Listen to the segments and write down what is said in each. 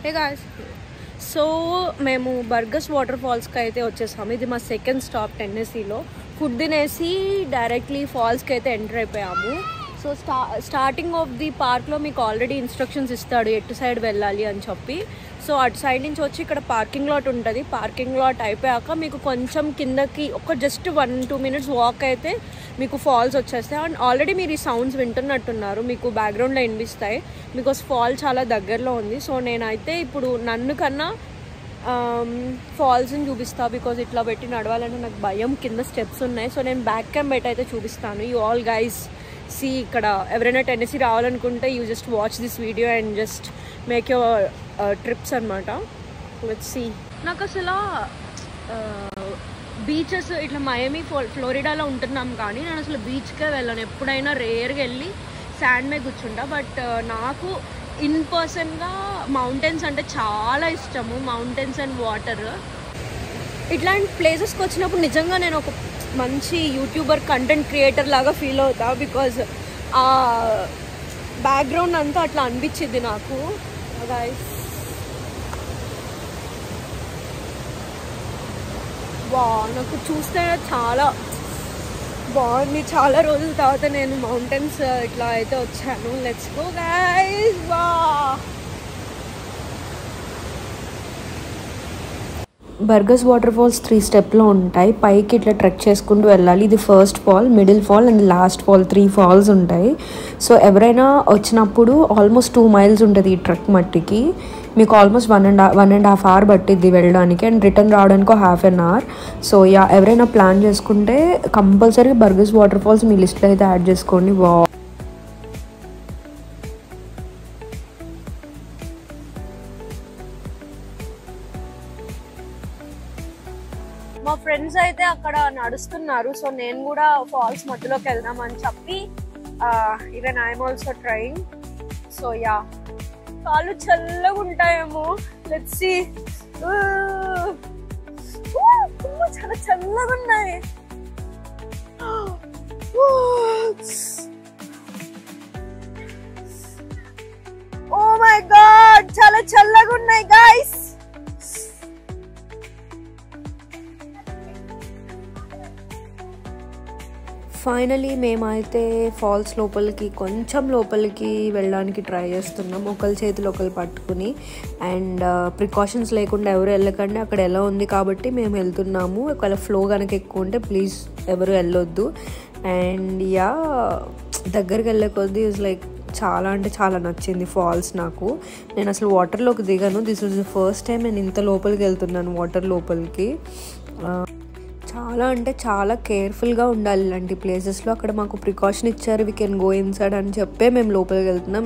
Hey guys, so మేము బర్గస్ water ఫాల్స్కి అయితే వచ్చేసాము. ఇది మా సెకండ్ స్టాప్ టెన్నెసీలో. ఫుడ్ తినేసి డైరెక్ట్లీ ఫాల్స్కి అయితే ఎంటర్ అయిపోయాము. సో స్టార్టింగ్ ఆఫ్ ది పార్క్లో మీకు ఆల్రెడీ ఇన్స్ట్రక్షన్స్ ఇస్తాడు ఎటు సైడ్ వెళ్ళాలి అని చెప్పి. సో అటు సైడ్ నుంచి వచ్చి ఇక్కడ పార్కింగ్ లాట్ ఉంటుంది. పార్కింగ్ లాట్ అయిపోయాక మీకు కొంచెం కిందకి ఒక జస్ట్ 1-2 minutes వాక్ అయితే మీకు ఫాల్స్ వచ్చేస్తాయి. అండ్ ఆల్రెడీ మీరు ఈ సౌండ్స్ వింటున్నట్టున్నారు, మీకు బ్యాక్గ్రౌండ్లో వినిపిస్తాయి బికాస్ ఫాల్ చాలా దగ్గరలో ఉంది. సో నేనైతే ఇప్పుడు నన్ను కన్నా ఫాల్స్ని చూపిస్తాను బికాజ్ ఇట్లా పెట్టి నడవాలంటే నాకు భయం. కింద స్టెప్స్ ఉన్నాయి. సో నేను బ్యాక్ క్యామ్ పెట్టి అయితే చూపిస్తాను. యూ ఆల్ గైస్ సీ, ఇక్కడ ఎవరైనా టెన్నెసీ రావాలనుకుంటే you just watch this video and just make your trips అనమాట. Let's see. నాకు అసలు బీచెస్ ఇట్లా మయమి ఫ్లోరిడాలో ఉంటున్నాం కానీ నేను అసలు బీచ్కే వెళ్ళాను. ఎప్పుడైనా రేర్గా వెళ్ళి శాండ్ మీద కూర్చుంటా. బట్ నాకు ఇన్ పర్సన్గా మౌంటైన్స్ అంటే చాలా ఇష్టము. మౌంటైన్స్ అండ్ వాటర్ ఇట్లాంటి ప్లేసెస్కి వచ్చినప్పుడు నిజంగా నేను ఒక మంచి యూట్యూబర్ కంటెంట్ క్రియేటర్ లాగా ఫీల్ అవుతా. బికాజ్ ఆ బ్యాక్గ్రౌండ్ అంతా అట్లా అనిపించింది నాకు. గైస్ నాకు చూస్తే చాలా బాగుంది. చాలా రోజుల తర్వాత నేను మౌంటైన్స్ ఇట్లా అయితే వచ్చాను. Let's go guys. Burgess water falls 3 స్టెప్లో ఉంటాయి. పైకి ఇట్లా ట్రెక్ చేసుకుంటూ వెళ్ళాలి. ఇది first fall, middle fall and last fall. 3 falls ఉంటాయి. సో ఎవరైనా వచ్చినప్పుడు ఆల్మోస్ట్ 2 miles ఉంటుంది ఈ ట్రెక్ మట్టికి. మీకు ఆల్మోస్ట్ 1.5 hour పట్టిద్ది వెళ్ళడానికి అండ్ రిటర్న్ రావడానికి 1/2 hour. సో ఎవరైనా ప్లాన్ చేసుకుంటే కంపల్సరీ బర్గస్ వాటర్ ఫాల్స్ మీ లిస్ట్లో అయితే యాడ్ చేసుకోండి. మా ఫ్రెండ్స్ అయితే అక్కడ నడుస్తున్నారు. సో నేను కూడా ఫాల్స్ మధ్యలోకి వెళ్దామని చెప్పి even I'm also trying. So కాళ్ళు చల్లగా ఉంటాయేమో. Let's see. చాలా చల్లగా ఉన్నాయి. ఓ మై గాడ్, చాలా చల్లగా ఉన్నాయి గైస్. ఫైనలీ మేమైతే ఫాల్స్ లోపలికి కొంచెం లోపలికి వెళ్ళడానికి ట్రై చేస్తున్నాం. ఒకరి చేతులు ఒకరు పట్టుకుని. అండ్ ప్రికాషన్స్ లేకుండా ఎవరు వెళ్ళకండి, అక్కడ ఎలా ఉంది కాబట్టి మేము వెళ్తున్నాము. ఒకవేళ ఫ్లో కనుక ఎక్కువ ఉంటే ప్లీజ్ ఎవరు వెళ్ళొద్దు. అండ్ దగ్గరికి వెళ్ళే కొద్దీ లైక్ చాలా అంటే చాలా నచ్చింది ఫాల్స్ నాకు. నేను అసలు వాటర్లోకి దిగాను. This was the first time నేను ఇంత లోపలికి వెళ్తున్నాను వాటర్ లోపలికి. చాలా అంటే చాలా కేర్ఫుల్గా ఉండాలి ఇలాంటి ప్లేసెస్లో. అక్కడ మాకు ప్రికాషన్ ఇచ్చారు, వీ కెన్ గో ఇన్సైడ్ అని చెప్పే మేము లోపలికి వెళ్తున్నాం.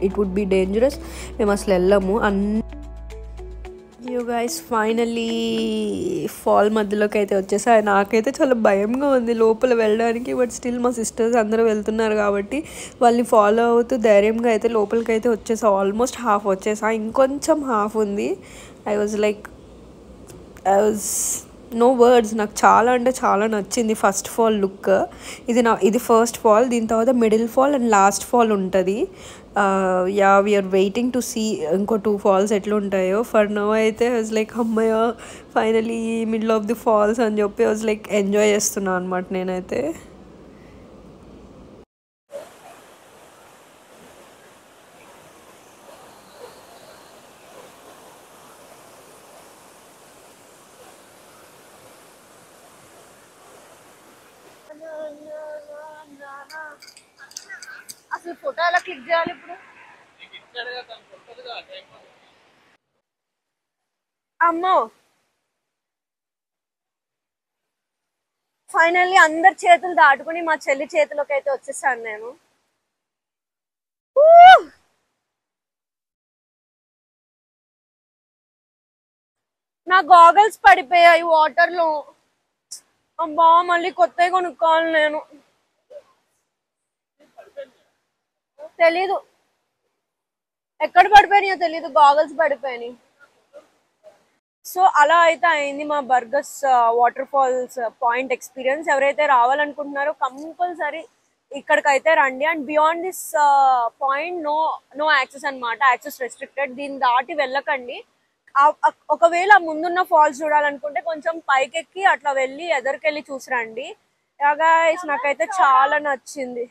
ఇట్ వుడ్ బి డేంజరస్, మేము అసలు వెళ్ళము. యూ గైస్ ఫైనలీ ఫాల్ మధ్యలోకి అయితే వచ్చేసాయి. నాకైతే చాలా భయంగా ఉంది లోపల వెళ్ళడానికి. బట్ స్టిల్ మా సిస్టర్స్ అందరూ వెళ్తున్నారు కాబట్టి వాళ్ళని ఫాలో అవుతూ ధైర్యంగా అయితే లోపలికి అయితే వచ్చేసా. ఆల్మోస్ట్ హాఫ్ వచ్చేసా, ఇంకొంచెం హాఫ్ ఉంది. I was no words. నాకు చాలా అంటే చాలా నచ్చింది ఫస్ట్ ఫాల్ లుక్. ఇది ఫస్ట్ ఫాల్. దీని తర్వాత middle fall and last fall ఉంటుంది. వీఆర్ వెయిటింగ్ టు సీ ఇంకో 2 falls ఎట్లా ఉంటాయో. ఫర్ నో అయితే వాజ్ లైక్ అమ్మయ్య finally middle of the falls అని చెప్పి వాజ్ లైక్ ఎంజాయ్ చేస్తున్నాను అనమాట నేనైతే. అసలు ఫోటో ఎలా క్లిక్ చేయాలి ఇప్పుడు? అమ్మో, ఫైనల్లీ అందరి చేతులు దాటుకుని మా చెల్లి చేతిలోకి అయితే వచ్చేసాను నేను. నా గాగల్స్ పడిపోయాయి వాటర్ లో. అబ్బా, మళ్ళీ కొత్తవి కొనుక్కోవాలి నేను. తెలీదు ఎక్కడ పడిపోయినాయో తెలీదు, గాగల్స్ పడిపోయినాయి. సో అలా అయితే అయింది మా Burgess water falls point experience. ఎవరైతే రావాలనుకుంటున్నారో కంపల్సరీ ఇక్కడికైతే రండి. And beyond this point no access అనమాట, యాక్సెస్ రెస్ట్రిక్టెడ్. దీన్ని దాటి వెళ్ళకండి. ఒకవేళ ముందున్న ఫాల్స్ చూడాలనుకుంటే కొంచెం పైకెక్కి అట్లా వెళ్ళి ఎదరికెళ్ళి చూసిరండి. గైస్ నాకైతే చాలా నచ్చింది.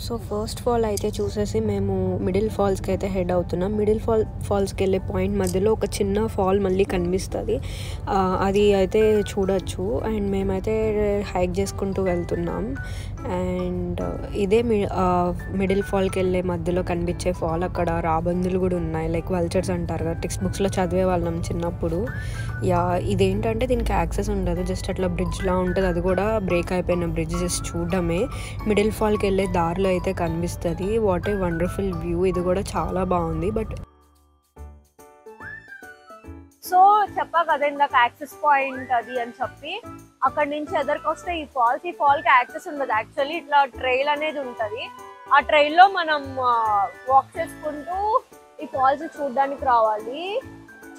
సో ఫస్ట్ ఫాల్ అయితే చూసేసి మేము మిడిల్ ఫాల్స్కి అయితే హెడ్ అవుతున్నాం. మిడిల్ ఫాల్స్కి వెళ్ళే పాయింట్ మధ్యలో ఒక చిన్న ఫాల్ మళ్ళీ కనిపిస్తుంది, అది అయితే చూడొచ్చు. అండ్ మేమైతే హైక్ చేసుకుంటూ వెళ్తున్నాం. అండ్ ఇదే మిడిల్ ఫాల్కి వెళ్ళే మధ్యలో కనిపించే ఫాల్. అక్కడ రాబందులు కూడా ఉన్నాయి, లైక్ వల్చర్స్ అంటారు కదా, టెక్స్ట్ బుక్స్లో చదివే వాళ్ళం చిన్నప్పుడు. ఇదేంటంటే దీనికి యాక్సెస్ ఉండదు, జస్ట్ అట్లా బ్రిడ్జ్లా ఉంటుంది. అది కూడా బ్రేక్ అయిపోయిన బ్రిడ్జ్, జస్ట్ చూడడమే. మిడిల్ ఫాల్కి వెళ్ళే దారిలో అయితే కనిపిస్తుంది. What a wonderful view. ఇది కూడా చాలా బాగుంది. బట్ సో చెప్పా కదా ఇందాక యాక్సెస్ పాయింట్ అది అని చెప్పి, అక్కడ నుంచి ఎదరికొస్తే ఈ ఫాల్కి యాక్సెస్ ఉండదు. యాక్చువల్లీ ఇట్లా ట్రైల్ అనేది ఉంటది. ఆ ట్రైల్ లో మనం వాక్ చేసుకుంటూ ఈ ఫాల్స్ చూడడానికి రావాలి.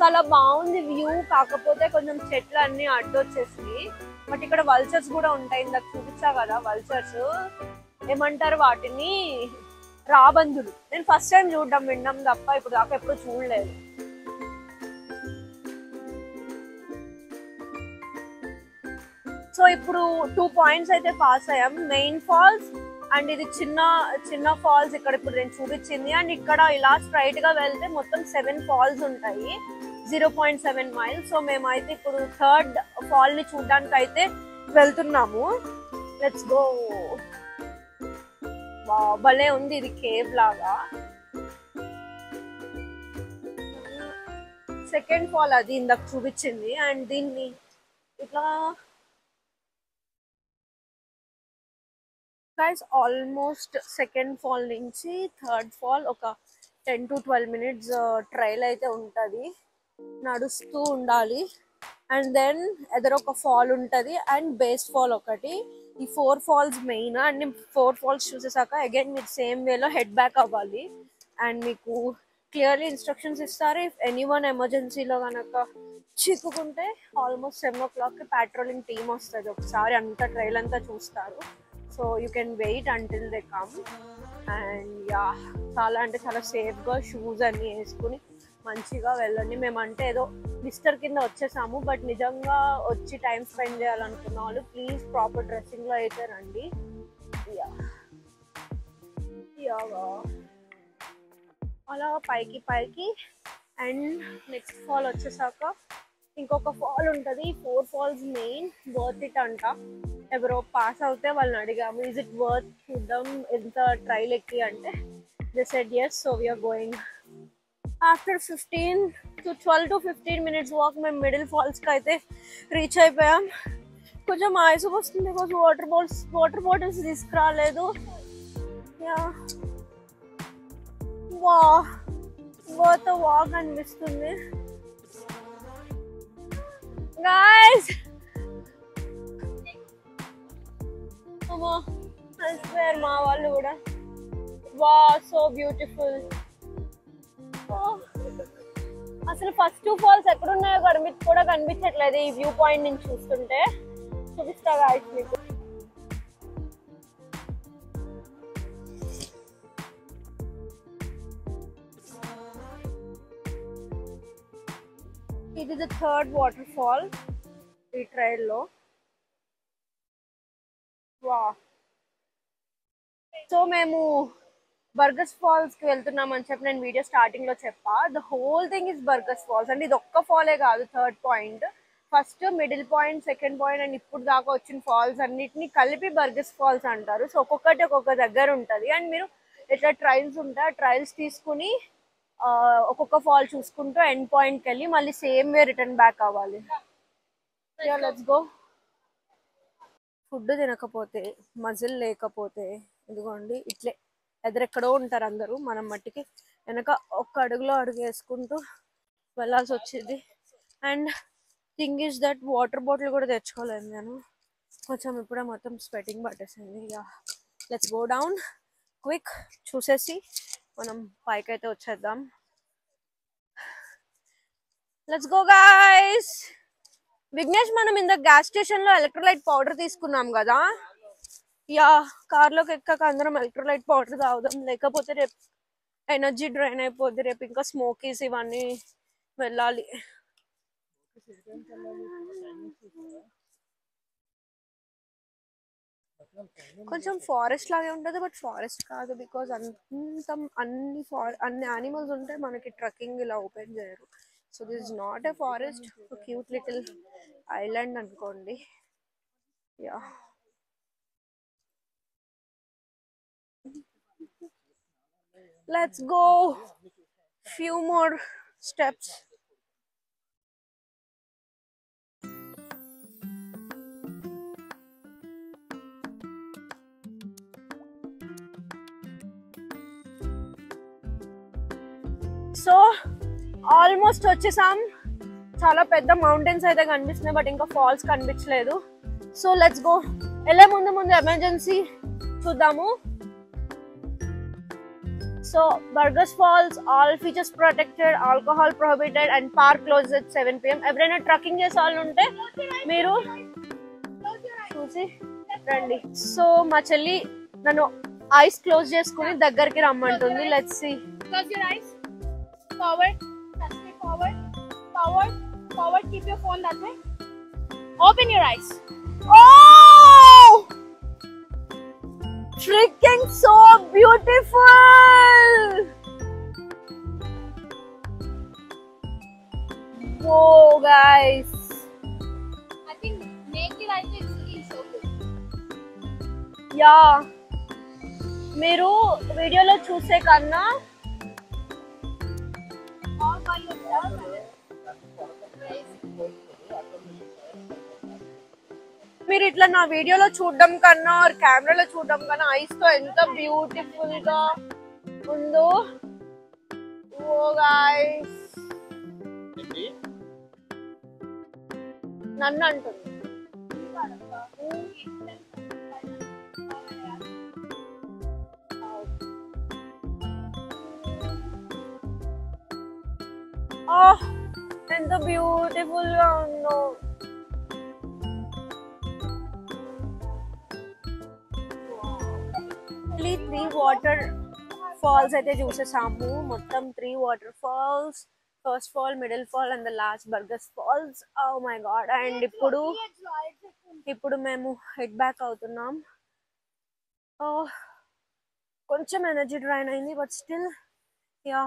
చాలా బాగుంది వ్యూ. కాకపోతే కొంచెం చెట్లు అన్ని అడ్డొచ్చేసి, బట్ ఇక్కడ వల్చర్స్ కూడా ఉంటాయి. ఇందాక చూపించా కదా వల్చర్స్, ఏమంటారు వాటిని, రాబందులు. నేను ఫస్ట్ టైం చూడడం విన్నాం తప్ప ఇప్పుడు దాకా ఎప్పుడు చూడలేదు. సో ఇప్పుడు 2 పాయింట్స్ అయితే పాస్ అయ్యాం, మెయిన్ ఫాల్స్ అండ్ ఇది చిన్న ఫాల్స్ ఇక్కడ ఇప్పుడు నేను చూపించింది. అండ్ ఇక్కడ ఇలా స్ట్రైట్ గా వెళ్తే మొత్తం 7 ఫాల్స్ ఉంటాయి, 0.7 మైల్స్. సో మేమైతే ఇప్పుడు 3rd ఫాల్ ని చూడడానికి అయితే వెళ్తున్నాము. Let's go. భలే ఉంది, ఇది కేవ్ లాగా. సెకండ్ ఫాల్ అది ఇందాక చూపించింది. అండ్ దీన్ని ఇట్లా గైస్ ఆల్మోస్ట్ సెకండ్ ఫాల్ నుంచి 3rd ఫాల్ ఒక 10 to 12 minutes ట్రైల్ అయితే ఉంటుంది, నడుస్తూ ఉండాలి. అండ్ దెన్ ఎదరొక ఫాల్ ఉంటుంది అండ్ బేస్ ఫాల్ ఒకటి. ఈ 4 ఫాల్స్ మెయిన్. అండ్ 4 ఫాల్స్ చూసేసాక అగైన్ మీరు సేమ్ వేలో హెడ్ బ్యాక్ అవ్వాలి. అండ్ మీకు క్లియర్లీ ఇన్స్ట్రక్షన్స్ ఇస్తారు. ఇఫ్ ఎనీవన్ ఎమర్జెన్సీలో కనుక చిక్కుకుంటే ఆల్మోస్ట్ 7 o'clock పెట్రోలింగ్ టీమ్ వస్తుంది, ఒకసారి అంతా ట్రైల్ అంతా చూస్తారు. So you can wait until they come. And yeah, చాలా అంటే చాలా సేఫ్గా షూస్ అన్నీ వేసుకుని మంచిగా వెళ్ళండి. మేమంటే ఏదో మిస్టర్ కింద వచ్చేసాము, బట్ నిజంగా వచ్చి టైం స్పెండ్ చేయాలనుకున్న వాళ్ళు ప్లీజ్ ప్రాపర్ డ్రెస్సింగ్లో అయితే రండి. అలా పైకి అండ్ నెక్స్ట్ ఫాల్ వచ్చేసాక ఇంకొక ఫాల్ ఉంటుంది. 4 ఫాల్స్ మెయిన్, వర్త్ ఇట్ అంట. ఎవరో పాస్ అవుతే వాళ్ళని అడిగాము, ఈజ్ ఇట్ వర్త్ చూద్దాం ఎంత ట్రైల్ ఎక్కి అంటే they said yes, so we are going. After 12 to 15 minutes walk మేము మిడిల్ ఫాల్స్కి అయితే రీచ్ అయిపోయాం. కొంచెం ఆయాసం వస్తుంది బికాజ్ వాటర్ బాటిల్స్ తీసుకురాలేదు. వాక్ అనిపిస్తుంది గైస్. మా వాళ్ళు కూడా సో బ్యూటిఫుల్. అసలు ఫస్ట్ 2 ఫాల్స్ ఎక్కడున్నాయో కూడా కనిపించట్లేదు ఈ వ్యూ పాయింట్ నుంచి చూస్తుంటే. చూపిస్తా గాయ్స్ మీకు. ఇది ది 3rd వాటర్ ఫాల్ ఈ ట్రైల్ లో. సో మేము బర్గస్ ఫాల్స్ కి వెళ్తున్నాం అని చెప్పి నేను వీడియో స్టార్టింగ్ లో చెప్పా. The whole thing is Burgess falls. అంటే ఇది ఒక్క ఫాలే కాదు, 3rd point. First middle point, second point and ఇప్పుడు దాకా వచ్చిన ఫాల్స్ అన్నిటిని కలిపి బర్గస్ ఫాల్స్ అంటారు. సో ఒక్కొక్కటి ఒక్కొక్క దగ్గర ఉంటుంది. అండ్ మీరు ఇట్లా ట్రైల్స్ ఉంటాయి, ఆ ట్రైల్స్ తీసుకుని ఒక్కొక్క ఫాల్ చూసుకుంటూ ఎండ్ పాయింట్కి వెళ్ళి మళ్ళీ సేమ్ వే రిటర్న్ బ్యాక్ అవ్వాలి. Let's go. ఫుడ్ తినకపోతే, మజిల్ లేకపోతే ఇదిగోండి ఇట్లే ఎదురెక్కడో ఉంటారు అందరూ. మనం మట్టికి వెనక ఒక్క అడుగులో అడుగు వేసుకుంటూ వెళ్ళాల్సి వచ్చింది. And thing is that water bottle కూడా తెచ్చుకోలేదు నేను. కొంచెం ఇప్పుడే మొత్తం స్వెటింగ్ పట్టేసింది. Let's go down quick. చూసేసి మనం పైకి అయితే వచ్చేద్దాం. Let's go guys. విఘ్నేష్, మనం ఇందాక గ్యాస్ స్టేషన్ లో ఎలక్ట్రోలైట్ పౌడర్ తీసుకున్నాం కదా, యా కార్లోకి ఎక్కాక అందరం ఎలక్ట్రోలైట్ వాటర్ తాగుదాం, లేకపోతే రేపు ఎనర్జీ డ్రైన్ అయిపోద్ది. రేపు ఇంకా స్మోకీస్ ఇవన్నీ వెళ్ళాలి. కొంచెం ఫారెస్ట్ లాగే ఉంటుంది, బట్ ఫారెస్ట్ కాదు. బికాజ్ అన్ని యానిమల్స్ ఉంటే మనకి ట్రక్కింగ్ ఇలా ఓపెన్ చేయరు. So this is not a forest, cute little island అనుకోండి. Yeah let's go few more steps. సో ఆల్మోస్ట్ వచ్చేసాం. చాలా పెద్ద మౌంటైన్స్ అయితే కనిపిస్తున్నాయి, బట్ ఇంకా ఫాల్స్ కనిపించలేదు. So let's go. వెళ్ళే ముందు ఎమర్జెన్సీ చూద్దాము. So Burgess Falls, all features protected, alcohol prohibited and park closes at 7 PM. ఎవరైనా ట్రక్కింగ్ చేసే వాళ్ళు ఉంటే మీరు చూసి రండి. సో మా చెల్లి నన్ను ఐస్ క్లోజ్ చేసుకుని దగ్గరికి రమ్మంటుంది. Let's see. Close your eyes. Forward. Forward. Forward. Forward. Keep your phone that way. Open your eyes. Oh! Freaking so beautiful! Whoa, guys. I think naked eyes is so good. Yeah. మీరు వీడియోలో చూసే కన్నా All by yourself. మీరు ఇట్లా నా వీడియోలో చూడడం కన్నా కెమెరాలో చూడడం కన్నా ఐస్ తో ఎంత బ్యూటిఫుల్ గా ఉందో. ఓ గైస్, నన్ను అంటుంది. ఎంత బ్యూటిఫుల్ గా ఉందో. త్రీ వాటర్ ఫాల్స్ అయితే చూసేసాము. మొత్తం 3 waterfalls, first fall, middle fall and the last Burgess falls. Oh my god. And ఇప్పుడు మేము హెడ్ బ్యాక్ అవుతున్నాం. కొంచెం ఎనర్జీ డ్రైన్ అయింది, బట్ స్టిల్ యా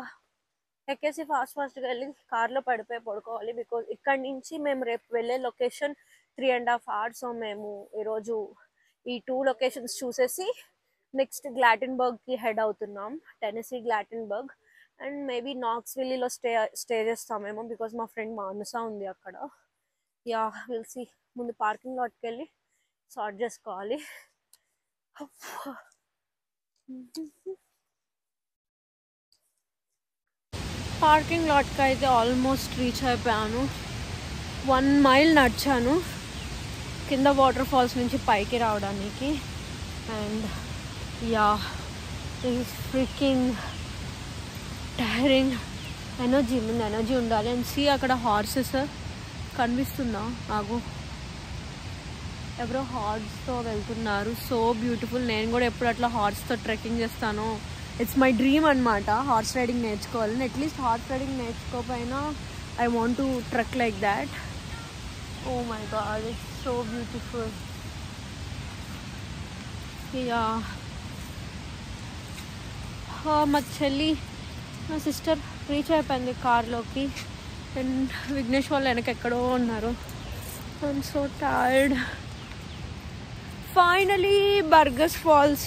ఎక్కేసి ఫాస్ట్గా వెళ్ళి కార్లో పడిపోయి పడుకోవాలి. బికాజ్ ఇక్కడి నుంచి మేము రేపు వెళ్ళే లొకేషన్ 3.5 hours. సో మేము ఈరోజు ఈ 2 లొకేషన్స్ చూసేసి నెక్స్ట్ గ్లాటన్బర్గ్కి హెడ్ అవుతున్నాం. Tennessee Gatlinburg. అండ్ మేబీ నాక్స్విల్లీలో స్టే చేస్తామేమో, బికాజ్ మా ఫ్రెండ్ మానస ఉంది అక్కడ. Yeah will see. ముందు పార్కింగ్ లాట్కి వెళ్ళి సార్ట్ చేసుకోవాలి. పార్కింగ్ లాట్కి అయితే ఆల్మోస్ట్ రీచ్ అయిపోయాను. 1 mile నడిచాను కింద వాటర్ ఫాల్స్ నుంచి పైకి రావడానికి. And yeah it's freaking tiring. Energy ఉండాలి. అండ్ సీ అక్కడ హార్సెస్ కనిపిస్తుందా నాకు? ఎవరో హార్స్తో వెళ్తున్నారు. So beautiful. నేను కూడా ఎప్పుడు అట్లా హార్స్తో ట్రెక్కింగ్ చేస్తాను. ఇట్స్ మై డ్రీమ్ అనమాట హార్స్ రైడింగ్ నేర్చుకోవాలని. అట్లీస్ట్ హార్స్ రైడింగ్ నేర్చుకోకపోయినా I want to trek like that. Oh my God, it's so beautiful. Yeah మా చెల్లి, మా సిస్టర్ రీచ్ అయిపోయింది కార్లోకి. అండ్ విఘ్నేష్ వాళ్ళు వెనక ఎక్కడో ఉన్నారు. I'm so tired. Finally Burgess falls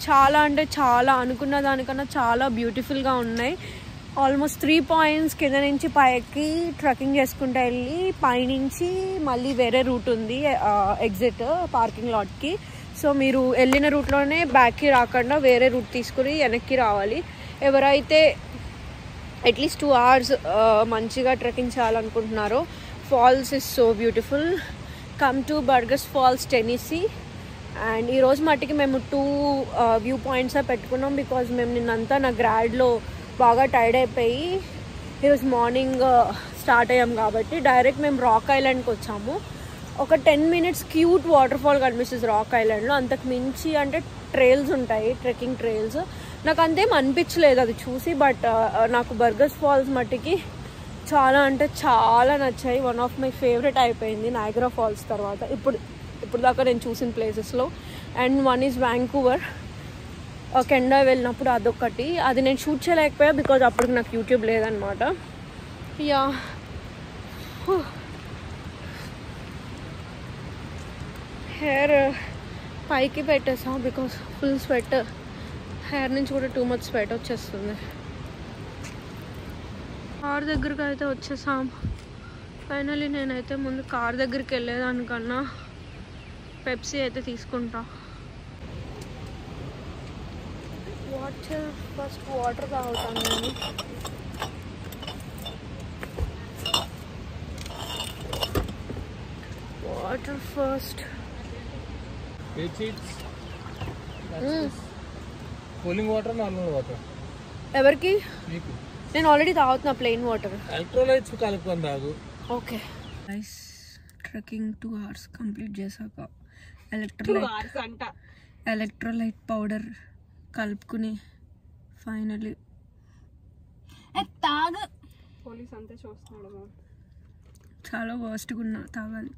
చాలా అంటే చాలా అనుకున్న దానికన్నా చాలా బ్యూటిఫుల్గా ఉన్నాయి. ఆల్మోస్ట్ 3 points కింద నుంచి పైకి ట్రెక్కింగ్ చేసుకుంటూ వెళ్ళి పైనుంచి మళ్ళీ వేరే రూట్ ఉంది ఎగ్జిట్ పార్కింగ్ లాట్కి. సో మీరు వెళ్ళిన రూట్లోనే బ్యాక్కి రాకుండా వేరే రూట్ తీసుకుని వెనక్కి రావాలి. ఎవరైతే అట్లీస్ట్ 2 hours మంచిగా ట్రెక్కింగ్ చేయాలనుకుంటున్నారో, falls is so beautiful. Come to Burgess falls, Tennessee. అండ్ ఈరోజు మట్టికి మేము 2 వ్యూ పాయింట్సే పెట్టుకున్నాం. బికాజ్ మేము నిన్నంతా నా గ్రాడ్లో బాగా టైర్డ్ అయిపోయి ఈరోజు మార్నింగ్ స్టార్ట్ అయ్యాం కాబట్టి డైరెక్ట్ మేము రాక్ ఐలాండ్కి వచ్చాము. ఒక 10 minutes క్యూట్ వాటర్ ఫాల్ కనిపిస్తుంది రాక్ ఐలాండ్లో. అంతకు మించి అంటే ట్రైల్స్ ఉంటాయి, ట్రెక్కింగ్ ట్రైల్స్. నాకు అంతేం అనిపించలేదు అది చూసి. బట్ నాకు బర్గస్ ఫాల్స్ మట్టికి చాలా అంటే చాలా నచ్చాయి. వన్ ఆఫ్ మై ఫేవరెట్ అయిపోయింది నయాగరా ఫాల్స్ తర్వాత ఇప్పుడు దాకా నేను చూసిన ప్లేసెస్లో. And one is Vancouver, Canada వెళ్ళినప్పుడు అదొకటి. అది నేను షూట్ చేయలేకపోయా బికాజ్ అప్పటికి నాకు యూట్యూబ్ లేదనమాట. యా హెయిర్ పైకి పెట్టేసాం బికాస్ ఫుల్ స్వెట్. హెయిర్ నుంచి కూడా టూ మచ్ స్వెట్ వచ్చేస్తుంది. కార్ దగ్గరికి అయితే వచ్చేసాం ఫైనలీ. నేనైతే ముందు కార్ దగ్గరికి వెళ్ళేదానికన్నా పెప్సీ అయితే తీసుకుంటా. ఫస్ట్ వాటర్ తాగుతాను నేను. Water first. Cooling water, normal water ఎవరికి? నేను ఆల్రెడీ తాగుతున్నా ప్లెయిన్ వాటర్. ఎలక్ట్రోలైట్స్ కలుపుకొని తాగు. Okay guys, trekking 2 hours complete చేశాక ఎలక్ట్రోలైట్ పౌడర్ కలుపుకుని ఫైనలీ తాగు. పోలీస్ అంతా చూస్తున్నాడు. చాలా వర్స్ట్గా ఉన్నా, తాగాలి.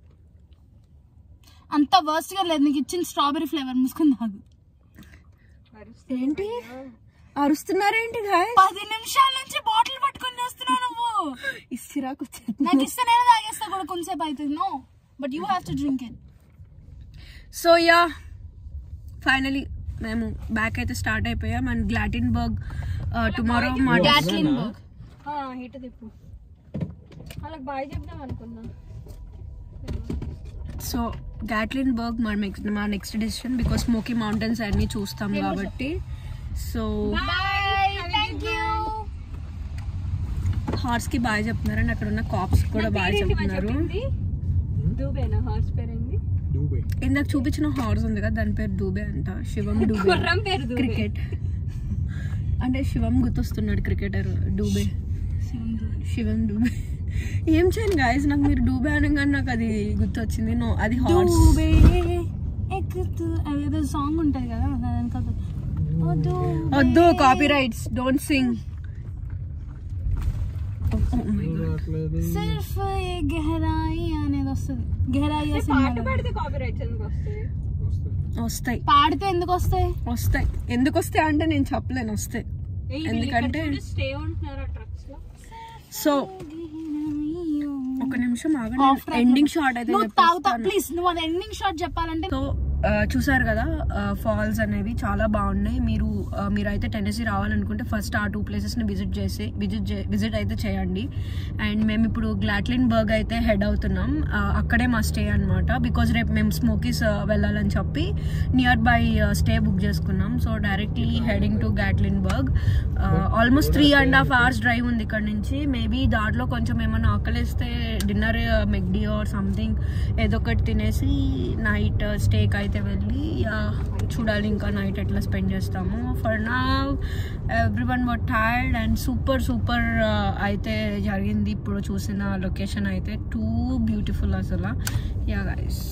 అంత వర్స్ట్గా లేదు, నీకు ఇచ్చిన స్ట్రాబెరీ ఫ్లేవర్ మూసుకుని తాగు. ఏంటి అరుస్తున్నారేంటి? 10 నిమిషాల నుంచి బాటిల్ పట్టుకొని వస్తున్నావు నువ్వు. ఇసిరాకు నాకు ఇస్తే నేను తాగేస్తా కూడా, కొంచెంసేపు అవుతుంది. No but you have to drink it. So yeah finally మేము బ్యాక్ అయితే స్టార్ట్ అయిపోయాం. అండ్ గ్లాటెన్బర్గ్ టుమారో హీట్ తిప్పు. వాళ్ళకి బాయ్ చెప్దాం అనుకున్నా. సో గ్లాటెన్బర్గ్ మా next decision because Smoky Mountains అన్ని చూస్తాం కాబట్టి. సో హార్స్ కి బాయ్ చెప్తున్నారు అండ్ అక్కడ ఉన్న కాప్స్ కూడా బాయ్ చెప్తున్నారు. ఇందాక చూపించిన హార్స్ ఉంది కదా, దాని పేరు డూబే అంట. శివం డూబే, క్రికెట్ అంటే శివం గుర్తొస్తున్నాడు, క్రికెటర్ డూబే, శివం డూబే. ఏం చేయను గాయస్, నాకు మీరు డూబే అనగానే నాకు అది గుర్తొచ్చింది. నో, అది హార్స్. ఏదో సాంగ్ ఉంటుంది కదా, వద్దు కాపీ రైట్స్, డోంట్ సింగ్. సిర్ఫ్ ఏ గహరాయి అనేది వస్తుంది. గహరాయి వస్తాయి. పాడితే ఎందుకు వస్తాయి? వస్తాయి. ఎందుకు వస్తాయి అంటే నేను చెప్పలేను, వస్తాయి. ఎందుకంటే సో ఒక నిమిషం ఆగండి, ఎండింగ్ షాట్ అయితే ప్లీజ్. నువ్వు అది ఎండింగ్ షాట్ చెప్పాలంటే. సో చూసారు కదా ఫాల్స్ అనేవి చాలా బాగున్నాయి. మీరైతే టెన్నెసీ రావాలనుకుంటే ఫస్ట్ ఆ 2 ప్లేసెస్ని విజిట్ అయితే చేయండి. అండ్ మేము ఇప్పుడు గ్లాటెన్బర్గ్ అయితే హెడ్ అవుతున్నాం. అక్కడే మా స్టే అనమాట. బికాజ్ రేపు మేము స్మోకీస్ వెళ్ళాలని చెప్పి నియర్ బై స్టే బుక్ చేసుకున్నాం. So directly heading to Gatlinburg. Almost 3.5 hours drive ఉంది ఇక్కడ నుంచి. మేబీ దాంట్లో కొంచెం ఏమైనా ఆకలిస్తే డిన్నర్ మెక్డీ ఆర్ సంథింగ్ ఏదో ఒకటి తినేసి నైట్ స్టేక్ అయితే వెళ్ళి చూడాలి ఇంకా నైట్ ఎట్లా స్పెండ్ చేస్తాము. For now everyone were tired and super అయితే జరిగింది. ఇప్పుడు చూసిన లొకేషన్ అయితే టూ బ్యూటిఫుల్ అసలు. Yeah guys.